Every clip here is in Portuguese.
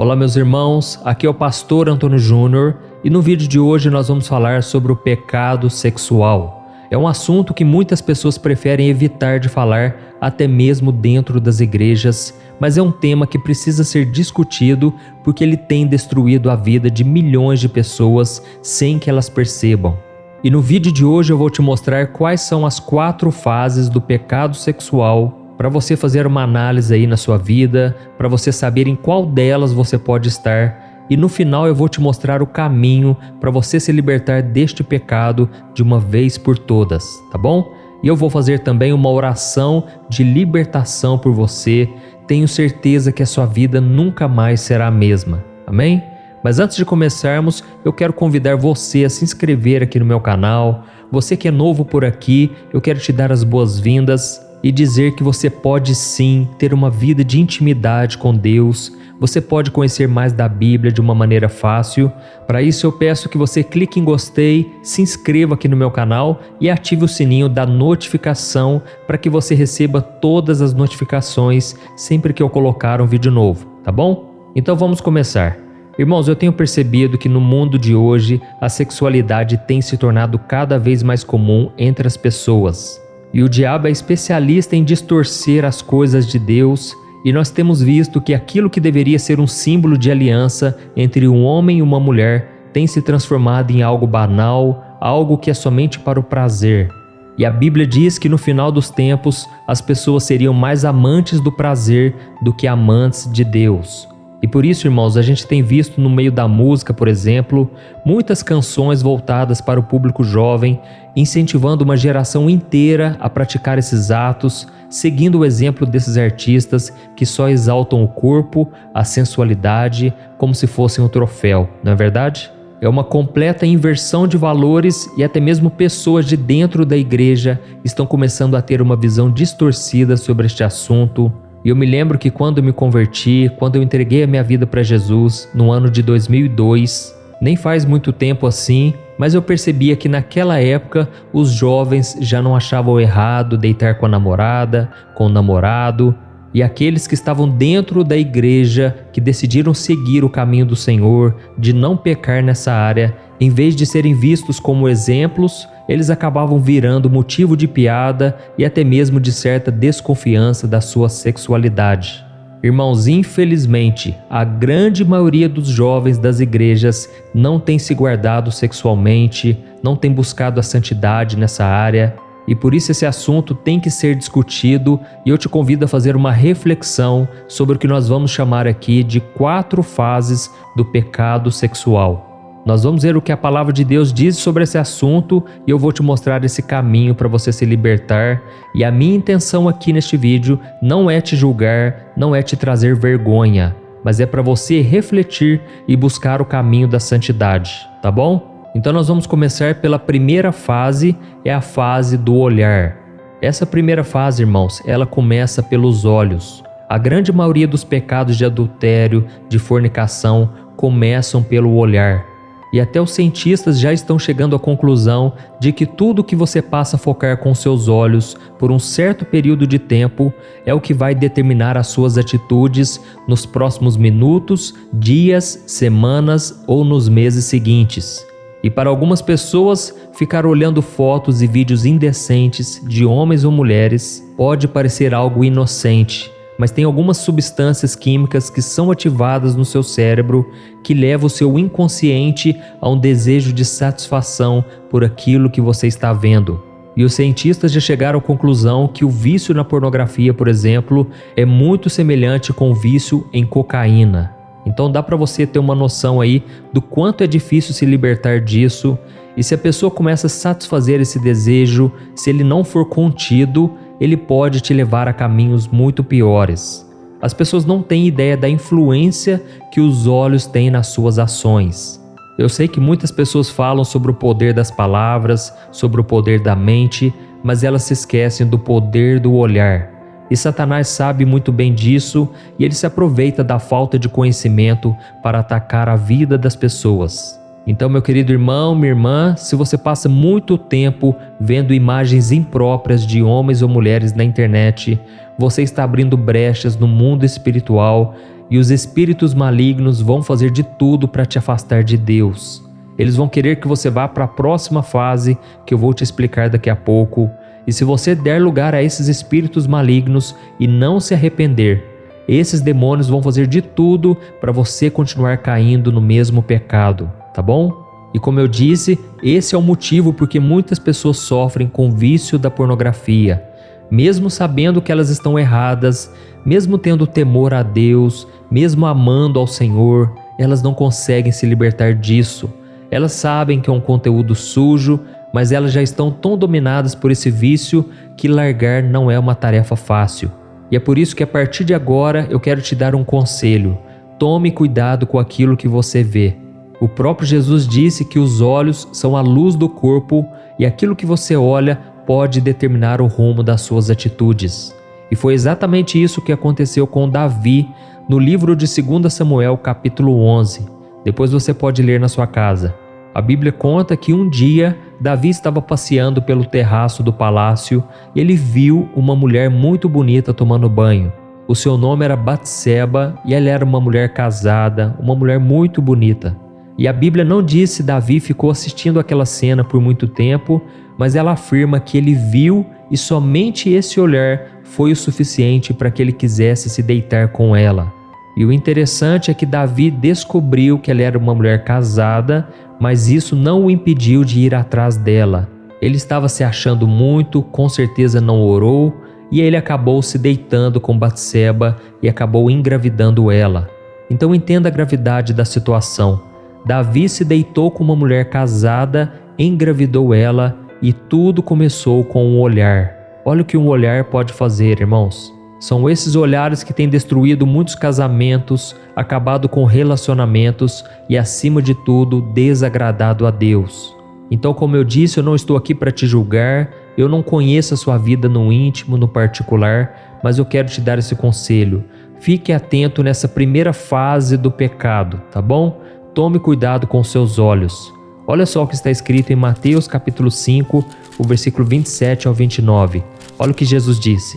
Olá meus irmãos, aqui é o pastor Antônio Júnior e no vídeo de hoje nós vamos falar sobre o pecado sexual. É um assunto que muitas pessoas preferem evitar de falar, até mesmo dentro das igrejas, mas é um tema que precisa ser discutido porque ele tem destruído a vida de milhões de pessoas sem que elas percebam. E no vídeo de hoje eu vou te mostrar quais são as 4 fases do pecado sexual para você fazer uma análise aí na sua vida, para você saber em qual delas você pode estar. E no final eu vou te mostrar o caminho para você se libertar deste pecado de uma vez por todas, tá bom? E eu vou fazer também uma oração de libertação por você. Tenho certeza que a sua vida nunca mais será a mesma, amém? Mas antes de começarmos, eu quero convidar você a se inscrever aqui no meu canal. Você que é novo por aqui, eu quero te dar as boas-vindas e dizer que você pode sim ter uma vida de intimidade com Deus. Você pode conhecer mais da Bíblia de uma maneira fácil. Para isso eu peço que você clique em gostei, se inscreva aqui no meu canal e ative o sininho da notificação para que você receba todas as notificações sempre que eu colocar um vídeo novo, tá bom? Então vamos começar. Irmãos, eu tenho percebido que no mundo de hoje a sexualidade tem se tornado cada vez mais comum entre as pessoas. E o diabo é especialista em distorcer as coisas de Deus, e nós temos visto que aquilo que deveria ser um símbolo de aliança entre um homem e uma mulher tem se transformado em algo banal, algo que é somente para o prazer. E a Bíblia diz que no final dos tempos as pessoas seriam mais amantes do prazer do que amantes de Deus. E por isso, irmãos, a gente tem visto no meio da música, por exemplo, muitas canções voltadas para o público jovem, incentivando uma geração inteira a praticar esses atos, seguindo o exemplo desses artistas que só exaltam o corpo, a sensualidade, como se fossem um troféu, não é verdade? É uma completa inversão de valores e até mesmo pessoas de dentro da igreja estão começando a ter uma visão distorcida sobre este assunto. E eu me lembro que quando eu me converti, quando eu entreguei a minha vida para Jesus, no ano de 2002, nem faz muito tempo assim, mas eu percebia que naquela época os jovens já não achavam errado deitar com a namorada, com o namorado, e aqueles que estavam dentro da igreja, que decidiram seguir o caminho do Senhor, de não pecar nessa área, em vez de serem vistos como exemplos, eles acabavam virando motivo de piada e até mesmo de certa desconfiança da sua sexualidade. Irmãos, infelizmente, a grande maioria dos jovens das igrejas não tem se guardado sexualmente, não tem buscado a santidade nessa área, e por isso esse assunto tem que ser discutido, e eu te convido a fazer uma reflexão sobre o que nós vamos chamar aqui de 4 fases do pecado sexual. Nós vamos ver o que a palavra de Deus diz sobre esse assunto e eu vou te mostrar esse caminho para você se libertar. E a minha intenção aqui neste vídeo não é te julgar, não é te trazer vergonha, mas é para você refletir e buscar o caminho da santidade, tá bom? Então nós vamos começar pela primeira fase, é a fase do olhar. Essa primeira fase, irmãos, ela começa pelos olhos. A grande maioria dos pecados de adultério, de fornicação, começam pelo olhar. E até os cientistas já estão chegando à conclusão de que tudo que você passa a focar com seus olhos por um certo período de tempo é o que vai determinar as suas atitudes nos próximos minutos, dias, semanas ou nos meses seguintes. E para algumas pessoas, ficar olhando fotos e vídeos indecentes de homens ou mulheres pode parecer algo inocente, mas tem algumas substâncias químicas que são ativadas no seu cérebro que levam o seu inconsciente a um desejo de satisfação por aquilo que você está vendo. E os cientistas já chegaram à conclusão que o vício na pornografia, por exemplo, é muito semelhante com o vício em cocaína. Então dá para você ter uma noção aí do quanto é difícil se libertar disso. E se a pessoa começa a satisfazer esse desejo, se ele não for contido, ele pode te levar a caminhos muito piores. As pessoas não têm ideia da influência que os olhos têm nas suas ações. Eu sei que muitas pessoas falam sobre o poder das palavras, sobre o poder da mente, mas elas se esquecem do poder do olhar. E Satanás sabe muito bem disso e ele se aproveita da falta de conhecimento para atacar a vida das pessoas. Então, meu querido irmão, minha irmã, se você passa muito tempo vendo imagens impróprias de homens ou mulheres na internet, você está abrindo brechas no mundo espiritual e os espíritos malignos vão fazer de tudo para te afastar de Deus. Eles vão querer que você vá para a próxima fase, que eu vou te explicar daqui a pouco. E se você der lugar a esses espíritos malignos e não se arrepender, esses demônios vão fazer de tudo para você continuar caindo no mesmo pecado, tá bom? E como eu disse, esse é o motivo porque muitas pessoas sofrem com o vício da pornografia. Mesmo sabendo que elas estão erradas, mesmo tendo temor a Deus, mesmo amando ao Senhor, elas não conseguem se libertar disso. Elas sabem que é um conteúdo sujo, mas elas já estão tão dominadas por esse vício que largar não é uma tarefa fácil. E é por isso que a partir de agora eu quero te dar um conselho. Tome cuidado com aquilo que você vê. O próprio Jesus disse que os olhos são a luz do corpo e aquilo que você olha pode determinar o rumo das suas atitudes. E foi exatamente isso que aconteceu com Davi no livro de 2 Samuel, capítulo 11. Depois você pode ler na sua casa. A Bíblia conta que um dia Davi estava passeando pelo terraço do palácio e ele viu uma mulher muito bonita tomando banho. O seu nome era Batseba e ela era uma mulher casada, uma mulher muito bonita. E a Bíblia não diz se Davi ficou assistindo aquela cena por muito tempo, mas ela afirma que ele viu e somente esse olhar foi o suficiente para que ele quisesse se deitar com ela. E o interessante é que Davi descobriu que ela era uma mulher casada, mas isso não o impediu de ir atrás dela. Ele estava se achando muito, com certeza não orou, e ele acabou se deitando com Batseba e acabou engravidando ela. Então entenda a gravidade da situação. Davi se deitou com uma mulher casada, engravidou ela e tudo começou com um olhar. Olha o que um olhar pode fazer, irmãos. São esses olhares que têm destruído muitos casamentos, acabado com relacionamentos e, acima de tudo, desagradado a Deus. Então, como eu disse, eu não estou aqui para te julgar, eu não conheço a sua vida no íntimo, no particular, mas eu quero te dar esse conselho. Fique atento nessa primeira fase do pecado, tá bom? Tome cuidado com seus olhos. Olha só o que está escrito em Mateus capítulo 5, o versículo 27 ao 29. Olha o que Jesus disse.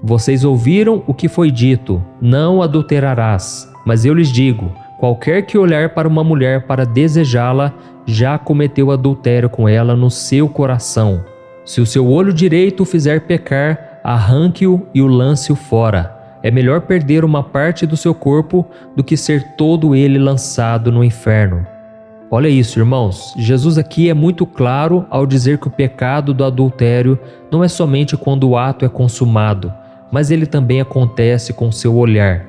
Vocês ouviram o que foi dito, não adulterarás. Mas eu lhes digo, qualquer que olhar para uma mulher para desejá-la, já cometeu adultério com ela no seu coração. Se o seu olho direito o fizer pecar, arranque-o e o lance-o fora. É melhor perder uma parte do seu corpo do que ser todo ele lançado no inferno. Olha isso, irmãos. Jesus aqui é muito claro ao dizer que o pecado do adultério não é somente quando o ato é consumado, mas ele também acontece com seu olhar.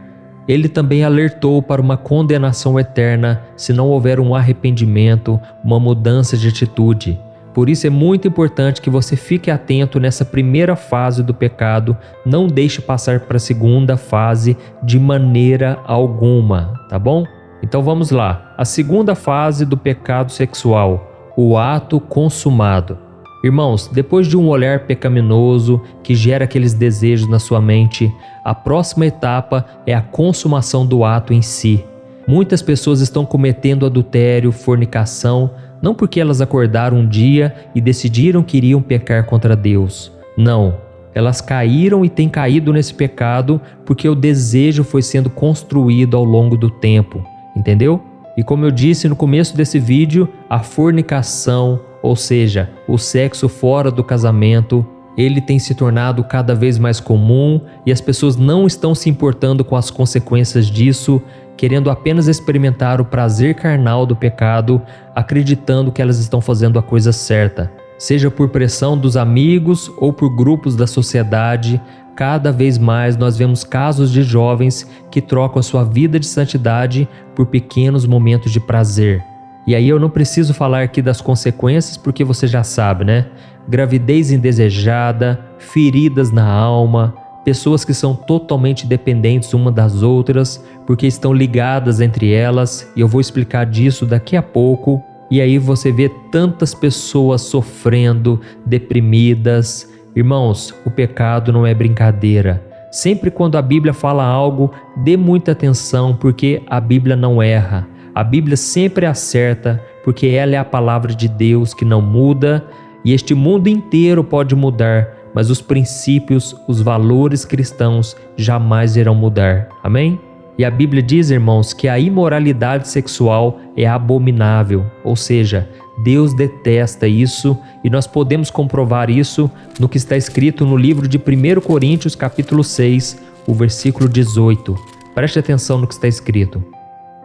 Ele também alertou para uma condenação eterna se não houver um arrependimento, uma mudança de atitude. Por isso é muito importante que você fique atento nessa primeira fase do pecado, não deixe passar para a segunda fase de maneira alguma, tá bom? Então vamos lá, a segunda fase do pecado sexual, o ato consumado. Irmãos, depois de um olhar pecaminoso que gera aqueles desejos na sua mente, a próxima etapa é a consumação do ato em si. Muitas pessoas estão cometendo adultério, fornicação, não porque elas acordaram um dia e decidiram que iriam pecar contra Deus. Não, elas caíram e têm caído nesse pecado porque o desejo foi sendo construído ao longo do tempo, entendeu? E como eu disse no começo desse vídeo, a fornicação, ou seja, o sexo fora do casamento, ele tem se tornado cada vez mais comum e as pessoas não estão se importando com as consequências disso, querendo apenas experimentar o prazer carnal do pecado, acreditando que elas estão fazendo a coisa certa. Seja por pressão dos amigos ou por grupos da sociedade, cada vez mais nós vemos casos de jovens que trocam a sua vida de santidade por pequenos momentos de prazer. E aí eu não preciso falar aqui das consequências porque você já sabe, né? Gravidez indesejada, feridas na alma, pessoas que são totalmente dependentes uma das outras porque estão ligadas entre elas, e eu vou explicar disso daqui a pouco. E aí você vê tantas pessoas sofrendo, deprimidas. Irmãos, o pecado não é brincadeira. Sempre quando a Bíblia fala algo, dê muita atenção porque a Bíblia não erra. A Bíblia sempre acerta porque ela é a palavra de Deus que não muda, e este mundo inteiro pode mudar, mas os princípios, os valores cristãos jamais irão mudar. Amém? E a Bíblia diz, irmãos, que a imoralidade sexual é abominável, ou seja, Deus detesta isso e nós podemos comprovar isso no que está escrito no livro de 1 Coríntios capítulo 6, o versículo 18. Preste atenção no que está escrito.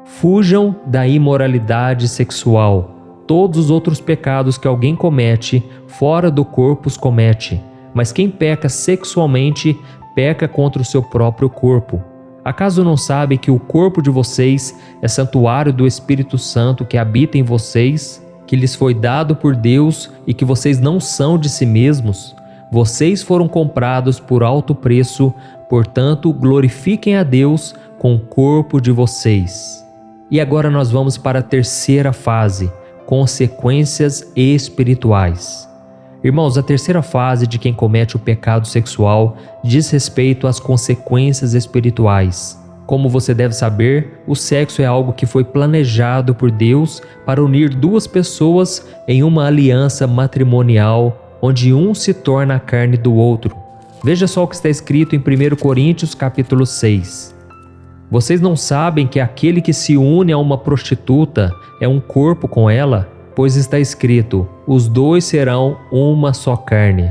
Fujam da imoralidade sexual. Todos os outros pecados que alguém comete, fora do corpo os comete, mas quem peca sexualmente, peca contra o seu próprio corpo. Acaso não sabe que o corpo de vocês é santuário do Espírito Santo que habita em vocês, que lhes foi dado por Deus e que vocês não são de si mesmos? Vocês foram comprados por alto preço, portanto, glorifiquem a Deus com o corpo de vocês. E agora nós vamos para a terceira fase, consequências espirituais. Irmãos, a terceira fase de quem comete o pecado sexual diz respeito às consequências espirituais. Como você deve saber, o sexo é algo que foi planejado por Deus para unir duas pessoas em uma aliança matrimonial, onde um se torna a carne do outro. Veja só o que está escrito em 1 Coríntios capítulo 6. Vocês não sabem que aquele que se une a uma prostituta é um corpo com ela? Pois está escrito, os dois serão uma só carne.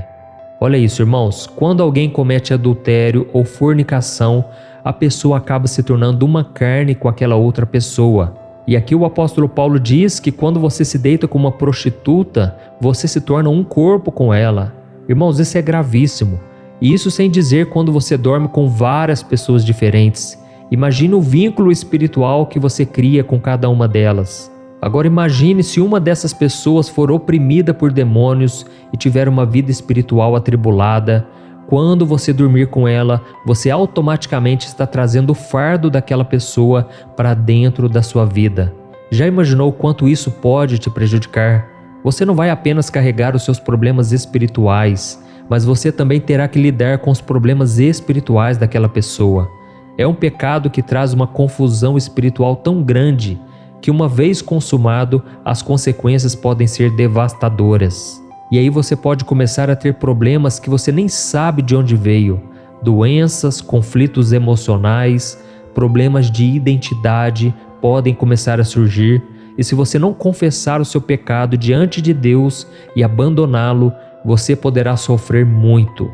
Olha isso, irmãos, quando alguém comete adultério ou fornicação, a pessoa acaba se tornando uma carne com aquela outra pessoa. E aqui o apóstolo Paulo diz que quando você se deita com uma prostituta, você se torna um corpo com ela. Irmãos, isso é gravíssimo. E isso sem dizer quando você dorme com várias pessoas diferentes. Imagine o vínculo espiritual que você cria com cada uma delas. Agora imagine se uma dessas pessoas for oprimida por demônios e tiver uma vida espiritual atribulada. Quando você dormir com ela, você automaticamente está trazendo o fardo daquela pessoa para dentro da sua vida. Já imaginou quanto isso pode te prejudicar? Você não vai apenas carregar os seus problemas espirituais, mas você também terá que lidar com os problemas espirituais daquela pessoa. É um pecado que traz uma confusão espiritual tão grande que, uma vez consumado, as consequências podem ser devastadoras. E aí você pode começar a ter problemas que você nem sabe de onde veio. Doenças, conflitos emocionais, problemas de identidade podem começar a surgir. E se você não confessar o seu pecado diante de Deus e abandoná-lo, você poderá sofrer muito.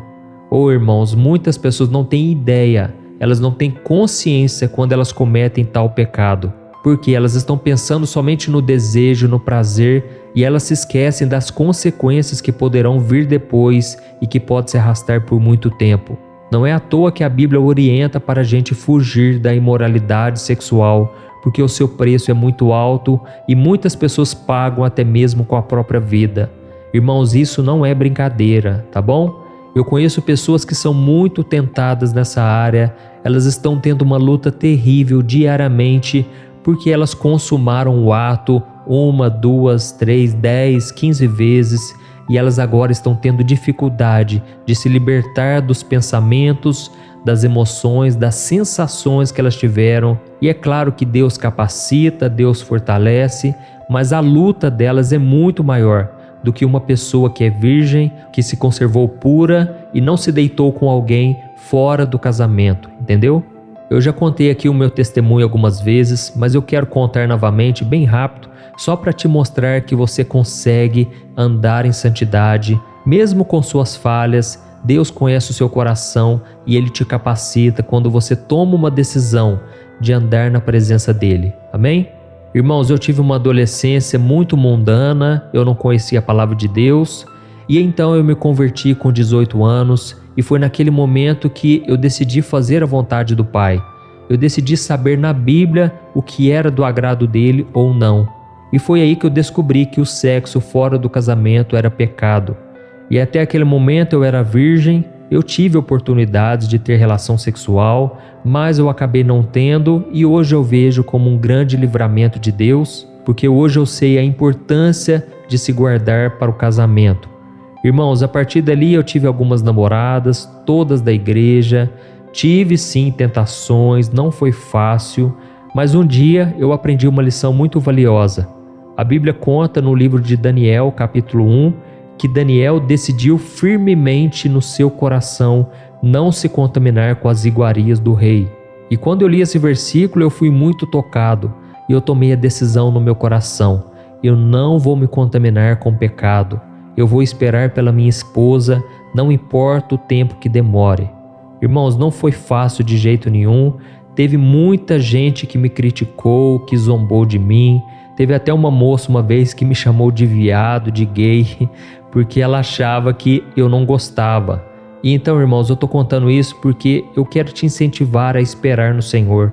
Irmãos, muitas pessoas não têm ideia, elas não têm consciência quando elas cometem tal pecado. Porque elas estão pensando somente no desejo, no prazer, e elas se esquecem das consequências que poderão vir depois e que pode se arrastar por muito tempo. Não é à toa que a Bíblia orienta para a gente fugir da imoralidade sexual, porque o seu preço é muito alto e muitas pessoas pagam até mesmo com a própria vida. Irmãos, isso não é brincadeira, tá bom? Eu conheço pessoas que são muito tentadas nessa área, elas estão tendo uma luta terrível diariamente, porque elas consumaram o ato 1, 2, 3, 10, 15 vezes e elas agora estão tendo dificuldade de se libertar dos pensamentos, das emoções, das sensações que elas tiveram. E é claro que Deus capacita, Deus fortalece, mas a luta delas é muito maior do que uma pessoa que é virgem, que se conservou pura e não se deitou com alguém fora do casamento, entendeu? Eu já contei aqui o meu testemunho algumas vezes, mas eu quero contar novamente bem rápido, só para te mostrar que você consegue andar em santidade, mesmo com suas falhas. Deus conhece o seu coração e Ele te capacita quando você toma uma decisão de andar na presença dEle. Amém? Irmãos, eu tive uma adolescência muito mundana, eu não conhecia a palavra de Deus, e então eu me converti com 18 anos, e foi naquele momento que eu decidi fazer a vontade do Pai. Eu decidi saber na Bíblia o que era do agrado dele ou não. E foi aí que eu descobri que o sexo fora do casamento era pecado. E até aquele momento eu era virgem, eu tive oportunidades de ter relação sexual, mas eu acabei não tendo, e hoje eu vejo como um grande livramento de Deus, porque hoje eu sei a importância de se guardar para o casamento. Irmãos, a partir dali eu tive algumas namoradas, todas da igreja, tive sim tentações, não foi fácil, mas um dia eu aprendi uma lição muito valiosa. A Bíblia conta no livro de Daniel, capítulo 1, que Daniel decidiu firmemente no seu coração não se contaminar com as iguarias do rei. E quando eu li esse versículo, eu fui muito tocado e eu tomei a decisão no meu coração: eu não vou me contaminar com pecado, eu vou esperar pela minha esposa, não importa o tempo que demore. Irmãos, não foi fácil de jeito nenhum, teve muita gente que me criticou, que zombou de mim, teve até uma moça uma vez que me chamou de viado, de gay, porque ela achava que eu não gostava. E então, irmãos, eu estou contando isso porque eu quero te incentivar a esperar no Senhor.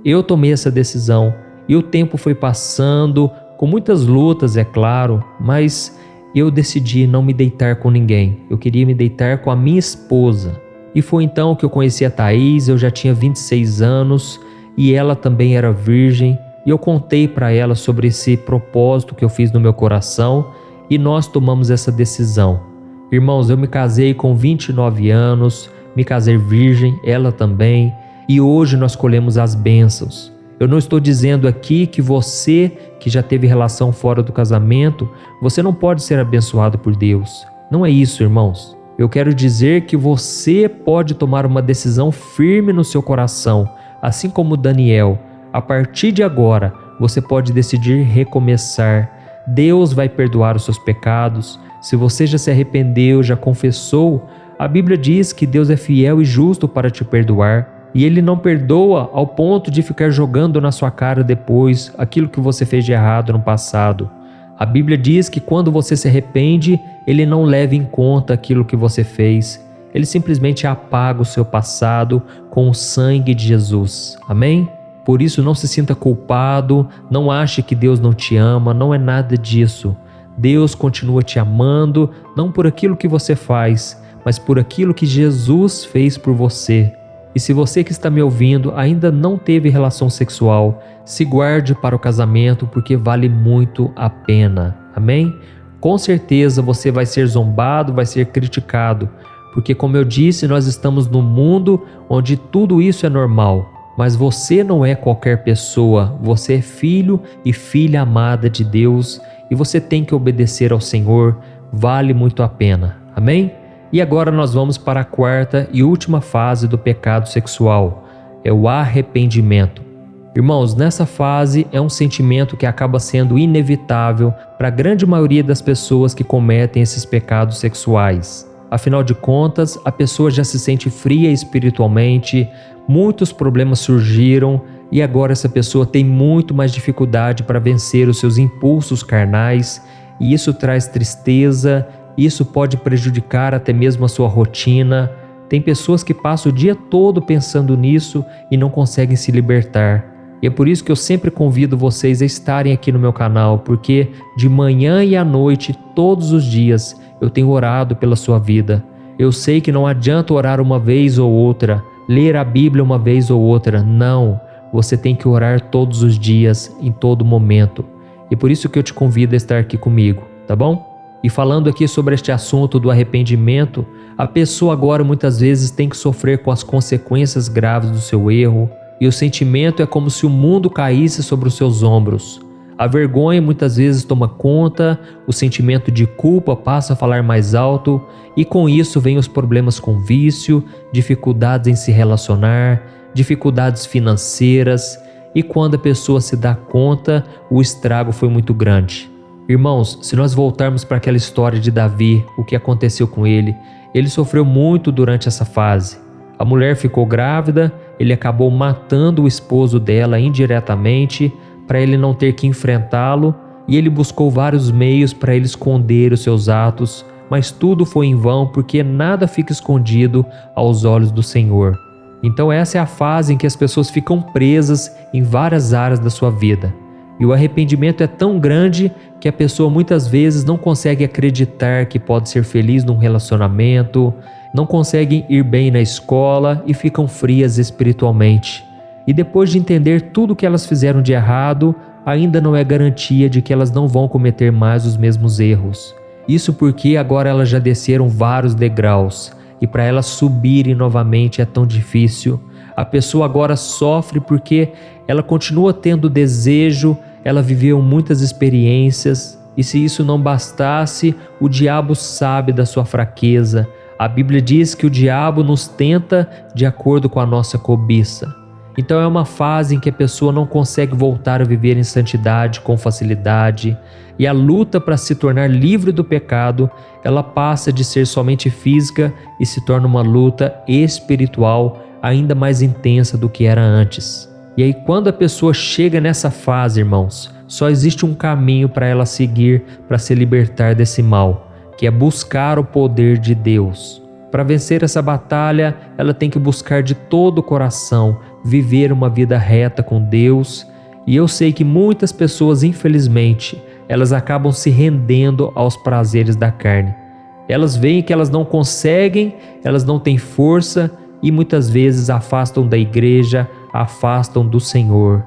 Eu tomei essa decisão e o tempo foi passando, com muitas lutas, é claro, mas eu decidi não me deitar com ninguém. Eu queria me deitar com a minha esposa. E foi então que eu conheci a Thaís, eu já tinha 26 anos e ela também era virgem. E eu contei para ela sobre esse propósito que eu fiz no meu coração e nós tomamos essa decisão. Irmãos, eu me casei com 29 anos, me casei virgem, ela também, e hoje nós colhemos as bênçãos. Eu não estou dizendo aqui que você que já teve relação fora do casamento, você não pode ser abençoado por Deus. Não é isso, irmãos. Eu quero dizer que você pode tomar uma decisão firme no seu coração, assim como Daniel. A partir de agora, você pode decidir recomeçar. Deus vai perdoar os seus pecados. Se você já se arrependeu, já confessou, a Bíblia diz que Deus é fiel e justo para te perdoar. E Ele não perdoa ao ponto de ficar jogando na sua cara depois aquilo que você fez de errado no passado. A Bíblia diz que quando você se arrepende, Ele não leva em conta aquilo que você fez. Ele simplesmente apaga o seu passado com o sangue de Jesus. Amém? Por isso, não se sinta culpado, não ache que Deus não te ama, não é nada disso. Deus continua te amando, não por aquilo que você faz, mas por aquilo que Jesus fez por você. E se você que está me ouvindo ainda não teve relação sexual, se guarde para o casamento porque vale muito a pena. Amém? Com certeza você vai ser zombado, vai ser criticado, porque como eu disse, nós estamos num mundo onde tudo isso é normal. Mas você não é qualquer pessoa, você é filho e filha amada de Deus e você tem que obedecer ao Senhor, vale muito a pena. Amém? E agora nós vamos para a quarta e última fase do pecado sexual, é o arrependimento. Irmãos, nessa fase é um sentimento que acaba sendo inevitável para a grande maioria das pessoas que cometem esses pecados sexuais. Afinal de contas, a pessoa já se sente fria espiritualmente, muitos problemas surgiram e agora essa pessoa tem muito mais dificuldade para vencer os seus impulsos carnais e isso traz tristeza, isso pode prejudicar até mesmo a sua rotina. Tem pessoas que passam o dia todo pensando nisso e não conseguem se libertar. E é por isso que eu sempre convido vocês a estarem aqui no meu canal, porque de manhã e à noite, todos os dias, eu tenho orado pela sua vida. Eu sei que não adianta orar uma vez ou outra, ler a Bíblia uma vez ou outra, não. Você tem que orar todos os dias, em todo momento. E por isso que eu te convido a estar aqui comigo, tá bom? E falando aqui sobre este assunto do arrependimento, a pessoa agora muitas vezes tem que sofrer com as consequências graves do seu erro, e o sentimento é como se o mundo caísse sobre os seus ombros. A vergonha muitas vezes toma conta, o sentimento de culpa passa a falar mais alto e com isso vem os problemas com vício, dificuldades em se relacionar, dificuldades financeiras e quando a pessoa se dá conta, o estrago foi muito grande. Irmãos, se nós voltarmos para aquela história de Davi, o que aconteceu com ele sofreu muito durante essa fase. A mulher ficou grávida, ele acabou matando o esposo dela indiretamente para ele não ter que enfrentá-lo e ele buscou vários meios para ele esconder os seus atos, mas tudo foi em vão porque nada fica escondido aos olhos do Senhor. Então essa é a fase em que as pessoas ficam presas em várias áreas da sua vida. E o arrependimento é tão grande que a pessoa muitas vezes não consegue acreditar que pode ser feliz num relacionamento, não conseguem ir bem na escola e ficam frias espiritualmente. E depois de entender tudo que elas fizeram de errado, ainda não é garantia de que elas não vão cometer mais os mesmos erros. Isso porque agora elas já desceram vários degraus e para elas subirem novamente é tão difícil. A pessoa agora sofre porque ela continua tendo desejo, ela viveu muitas experiências e se isso não bastasse, o diabo sabe da sua fraqueza. A Bíblia diz que o diabo nos tenta de acordo com a nossa cobiça. Então é uma fase em que a pessoa não consegue voltar a viver em santidade com facilidade, e a luta para se tornar livre do pecado, ela passa de ser somente física e se torna uma luta espiritual ainda mais intensa do que era antes. E aí quando a pessoa chega nessa fase, irmãos, só existe um caminho para ela seguir para se libertar desse mal, que é buscar o poder de Deus. Para vencer essa batalha, ela tem que buscar de todo o coração viver uma vida reta com Deus. E eu sei que muitas pessoas, infelizmente, elas acabam se rendendo aos prazeres da carne. Elas veem que elas não conseguem, elas não têm força e muitas vezes afastam da igreja, afastam do Senhor.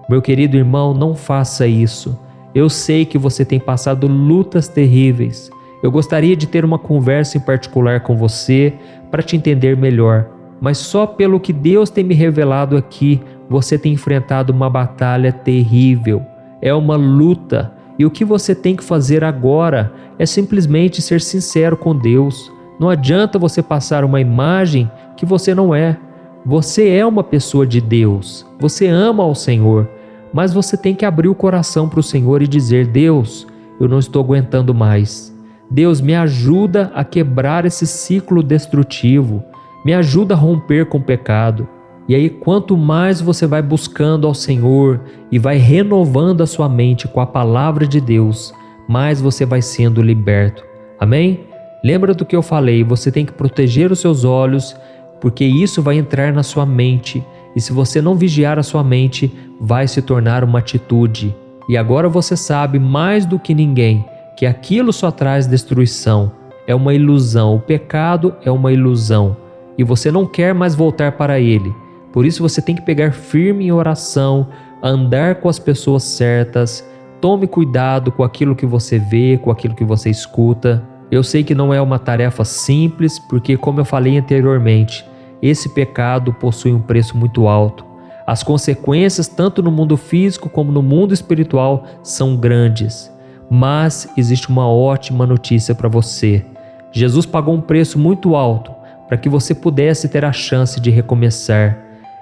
Meu querido irmão, não faça isso. Eu sei que você tem passado lutas terríveis. Eu gostaria de ter uma conversa em particular com você para te entender melhor, mas só pelo que Deus tem me revelado aqui, você tem enfrentado uma batalha terrível. É uma luta, e o que você tem que fazer agora é simplesmente ser sincero com Deus. Não adianta você passar uma imagem que você não é. Você é uma pessoa de Deus, você ama ao Senhor, mas você tem que abrir o coração para o Senhor e dizer: Deus, eu não estou aguentando mais. Deus, me ajuda a quebrar esse ciclo destrutivo, me ajuda a romper com o pecado. E aí, quanto mais você vai buscando ao Senhor e vai renovando a sua mente com a palavra de Deus, mais você vai sendo liberto. Amém? Lembra do que eu falei, você tem que proteger os seus olhos, porque isso vai entrar na sua mente, e se você não vigiar a sua mente, vai se tornar uma atitude. E agora você sabe mais do que ninguém que aquilo só traz destruição, é uma ilusão, o pecado é uma ilusão, e você não quer mais voltar para ele. Por isso você tem que pegar firme em oração, andar com as pessoas certas, tome cuidado com aquilo que você vê, com aquilo que você escuta. Eu sei que não é uma tarefa simples, porque como eu falei anteriormente, esse pecado possui um preço muito alto. As consequências, tanto no mundo físico como no mundo espiritual, são grandes. Mas existe uma ótima notícia para você. Jesus pagou um preço muito alto para que você pudesse ter a chance de recomeçar.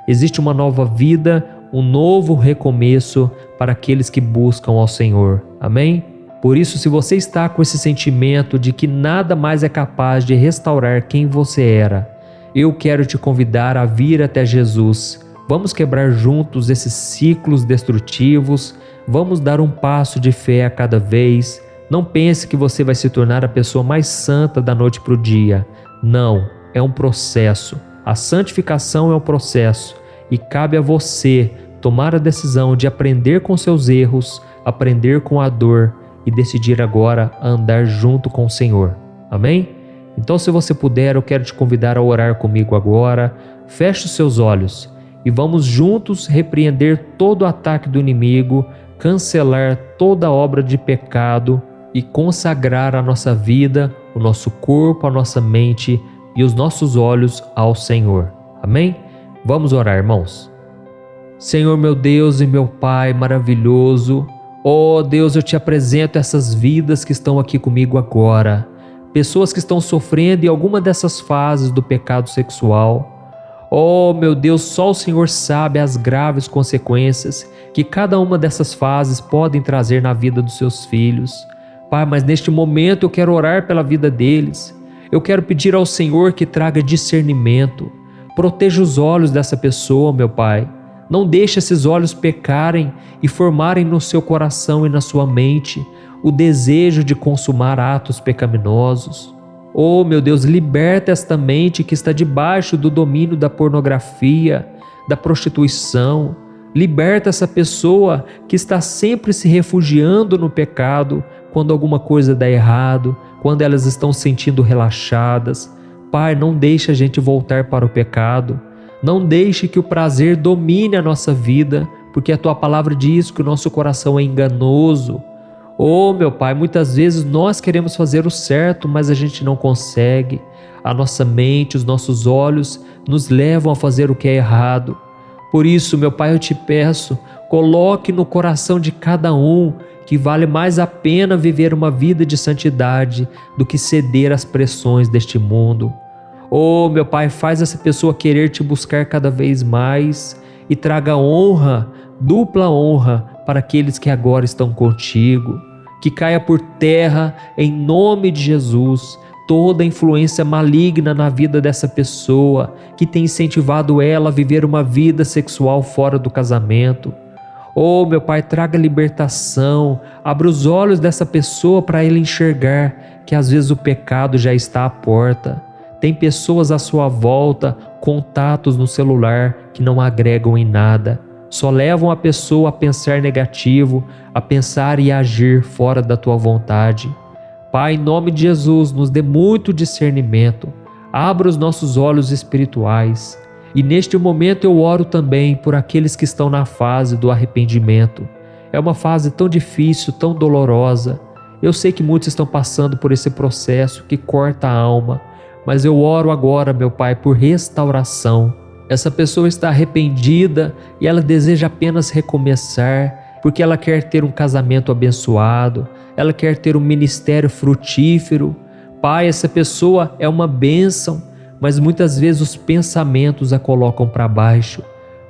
Existe uma nova vida, um novo recomeço para aqueles que buscam ao Senhor. Amém? Por isso, se você está com esse sentimento de que nada mais é capaz de restaurar quem você era, eu quero te convidar a vir até Jesus. Vamos quebrar juntos esses ciclos destrutivos, vamos dar um passo de fé a cada vez. Não pense que você vai se tornar a pessoa mais santa da noite para o dia. Não, é um processo. A santificação é um processo e cabe a você tomar a decisão de aprender com seus erros, aprender com a dor e decidir agora andar junto com o Senhor. Amém? Então, se você puder, eu quero te convidar a orar comigo agora. Feche os seus olhos e vamos juntos repreender todo o ataque do inimigo, cancelar toda obra de pecado e consagrar a nossa vida, o nosso corpo, a nossa mente e os nossos olhos ao Senhor. Amém? Vamos orar, irmãos. Senhor, meu Deus e meu Pai maravilhoso, ó Deus, eu te apresento essas vidas que estão aqui comigo agora. Pessoas que estão sofrendo em alguma dessas fases do pecado sexual. Oh, meu Deus, só o Senhor sabe as graves consequências que cada uma dessas fases podem trazer na vida dos seus filhos. Pai, mas neste momento eu quero orar pela vida deles. Eu quero pedir ao Senhor que traga discernimento. Proteja os olhos dessa pessoa, meu Pai. Não deixe esses olhos pecarem e formarem no seu coração e na sua mente o desejo de consumar atos pecaminosos. Oh, meu Deus, liberta esta mente que está debaixo do domínio da pornografia, da prostituição. Liberta essa pessoa que está sempre se refugiando no pecado quando alguma coisa dá errado, quando elas estão se sentindo relaxadas. Pai, não deixe a gente voltar para o pecado. Não deixe que o prazer domine a nossa vida, porque a Tua palavra diz que o nosso coração é enganoso. Oh, meu Pai, muitas vezes nós queremos fazer o certo, mas a gente não consegue. A nossa mente, os nossos olhos nos levam a fazer o que é errado. Por isso, meu Pai, eu te peço, coloque no coração de cada um que vale mais a pena viver uma vida de santidade do que ceder às pressões deste mundo. Oh, meu Pai, faz essa pessoa querer te buscar cada vez mais e traga honra, dupla honra, para aqueles que agora estão contigo. Que caia por terra, em nome de Jesus, toda influência maligna na vida dessa pessoa que tem incentivado ela a viver uma vida sexual fora do casamento. Oh, meu Pai, traga libertação, abra os olhos dessa pessoa para ele enxergar que às vezes o pecado já está à porta. Tem pessoas à sua volta, contatos no celular que não agregam em nada, só levam a pessoa a pensar negativo, a pensar e agir fora da tua vontade. Pai, em nome de Jesus, nos dê muito discernimento, abra os nossos olhos espirituais. E neste momento eu oro também por aqueles que estão na fase do arrependimento. É uma fase tão difícil, tão dolorosa. Eu sei que muitos estão passando por esse processo que corta a alma, mas eu oro agora, meu Pai, por restauração. Essa pessoa está arrependida e ela deseja apenas recomeçar, porque ela quer ter um casamento abençoado, ela quer ter um ministério frutífero. Pai, essa pessoa é uma bênção, mas muitas vezes os pensamentos a colocam para baixo.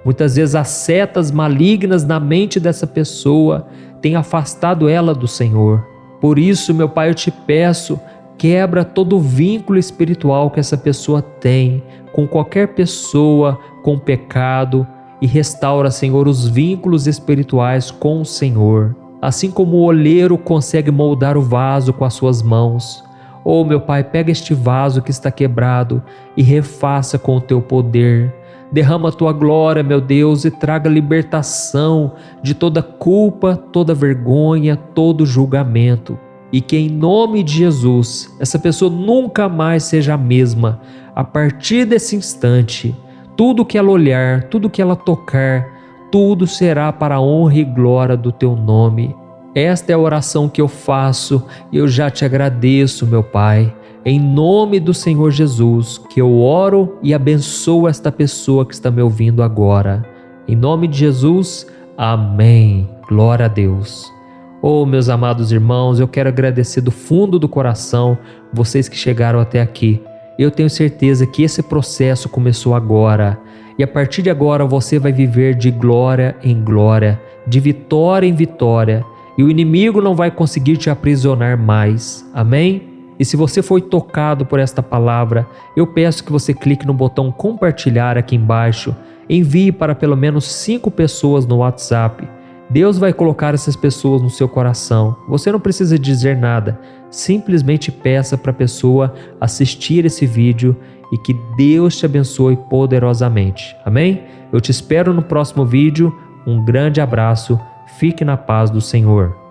Muitas vezes as setas malignas na mente dessa pessoa têm afastado ela do Senhor. Por isso, meu Pai, eu te peço, quebra todo o vínculo espiritual que essa pessoa tem com qualquer pessoa com pecado e restaura, Senhor, os vínculos espirituais com o Senhor. Assim como o oleiro consegue moldar o vaso com as suas mãos, oh, meu Pai, pega este vaso que está quebrado e refaça com o teu poder. Derrama a tua glória, meu Deus, e traga libertação de toda culpa, toda vergonha, todo julgamento. E que em nome de Jesus, essa pessoa nunca mais seja a mesma. A partir desse instante, tudo que ela olhar, tudo que ela tocar, tudo será para a honra e glória do teu nome. Esta é a oração que eu faço e eu já te agradeço, meu Pai. Em nome do Senhor Jesus, que eu oro e abençoo esta pessoa que está me ouvindo agora. Em nome de Jesus, amém. Glória a Deus. Oh, meus amados irmãos, eu quero agradecer do fundo do coração vocês que chegaram até aqui. Eu tenho certeza que esse processo começou agora. E a partir de agora você vai viver de glória em glória, de vitória em vitória. E o inimigo não vai conseguir te aprisionar mais. Amém? E se você foi tocado por esta palavra, eu peço que você clique no botão compartilhar aqui embaixo. Envie para pelo menos 5 pessoas no WhatsApp. Deus vai colocar essas pessoas no seu coração. Você não precisa dizer nada. Simplesmente peça para a pessoa assistir esse vídeo e que Deus te abençoe poderosamente. Amém? Eu te espero no próximo vídeo. Um grande abraço. Fique na paz do Senhor.